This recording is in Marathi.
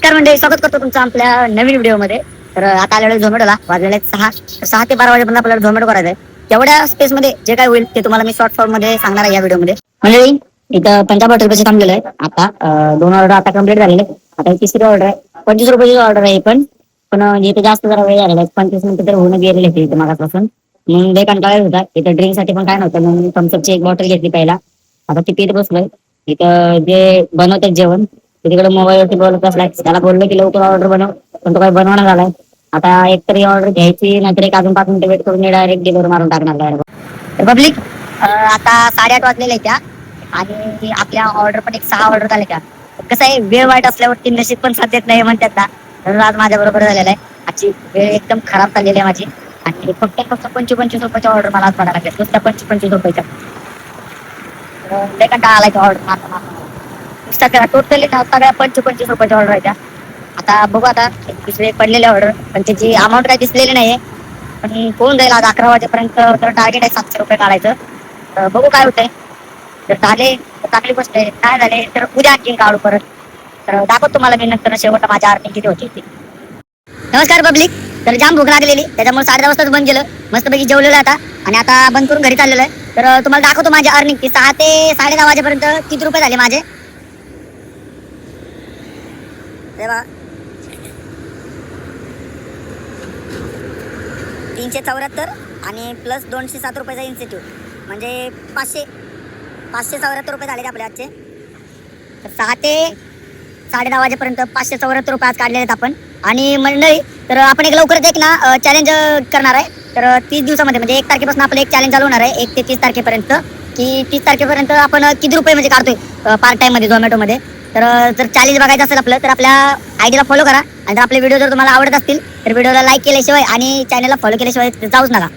नमस्कार मंडळी, स्वागत करतो तुमचं आपल्या नवीन व्हिडिओमध्ये. तर आता आलेलो झोमॅटोला, वाजलेले आहेत 6 ते 12 वाजेपर्यंत आपल्याला झोमॅटो करायचं आहे. तेवढ्या स्पेस मध्ये जे काय होईल ते तुम्हाला मी शॉर्ट फॉर्म मध्ये सांगणार आहे या व्हिडिओमध्ये. मंडळी, इथं 55 रुपयाचे थांबलेलं आहे. आता 2 ऑर्डर आता कम्प्लीट झालेले. आता तिसरी ऑर्डर आहे, 25 रुपयाची ऑर्डर आहे. पण इथे जास्त जरा वेळ झालेला आहे, 25 मिनिटं तर होऊन गेलेले इथे मागापासून. मग लय कंटाळा होता. इथं ड्रिंक साठी पण काय नव्हतं, मग थम्सअपची एक बॉटल घेतली पहिला. आता ती पीत बसलोय. इथं जे बनवतात जेवण तिकडे मोबाईलवरती बोलत बसलाय. त्याला बोललो की लवकर ऑर्डर बनव, पण तो काही बनवणार झालाय. आता एक तरी ऑर्डर घ्यायची, नाहीतर एक अजून 5 मिनिटं वेट करून डायरेक्ट डिलिव्हर मारून टाकणार. पब्लिक, आता 8:30 वाजलेले त्या आणि आपल्या ऑर्डर पण एक 6 ऑर्डर झाले त्या. कसं आहे, वेळ वाईट असल्यावरती नशीब पण साथ देत नाही म्हणतात ना. तर आज माझ्या बरोबर झालेला आहे. आजची वेळ एकदम खराब चाललेली आहे माझी. आणि फक्त 25 रुपयाच्या ऑर्डर मला आज पडायला लागले. नुसत्या 25 रुपयाच्या. लय कंटाळा आलाय ऑर्डर सगळ्या टोटली सगळ्या 25 रुपयाच्या ऑर्डर आहे त्या. आता बघू, आता दुसरे पडलेले ऑर्डर, पण त्याची अमाऊंट काही दिसलेली नाहीये. पण होऊन जाईल आज 11 वाजेपर्यंत. तर टार्गेट आहे 700 रुपये काढायचं. तर बघू काय होतंय. जर झाले तर चांगली गोष्ट आहे, काय झाले तर उद्या आणखीन काढू परत. तर दाखवतो तुम्हाला मी नंतर शेवट माझ्या अर्निंग किती होती ती. नमस्कार पब्लिक. तर जाम भूक लागलेली, त्याच्यामुळे 10:30 वाजताच बंद केलं. मस्तपैकी जेवलेलं आता आणि आता बंद करून घरी चाललेलं आहे. तर तुम्हाला दाखवतो माझी अर्निंग की 6 ते 10:30 वाजेपर्यंत किती रुपये झाले माझे. बघा, 374 आणि प्लस 207 रुपयाचा इन्सेंटिव्ह, म्हणजे 574 रुपये झाले आपले आजचे. तर 6 ते 10:30 वाजेपर्यंत 574 रुपये आज काढलेले आहेत आपण. आणि मंडळी, तर आपण एक लवकरच एक ना चॅलेंज करणार आहे. तर 30 दिवसामध्ये, म्हणजे 1 तारखेपासून आपलं एक चॅलेंज चालू होणार आहे, 1 ते 30 तारखेपर्यंत. की 30 तारखेपर्यंत आपण किती रुपये म्हणजे काढतोय पार्ट टाइम मध्ये झोमॅटोमध्ये. तर जर चॅलेंज बघायचं असेल आपलं, तर आपल्या आयडीला फॉलो करा. आणि जर आपले व्हिडिओ जर तुम्हाला आवडत असतील तर व्हिडिओला लाईक केल्याशिवाय आणि चॅनलला फॉलो केल्याशिवाय जाऊच नका.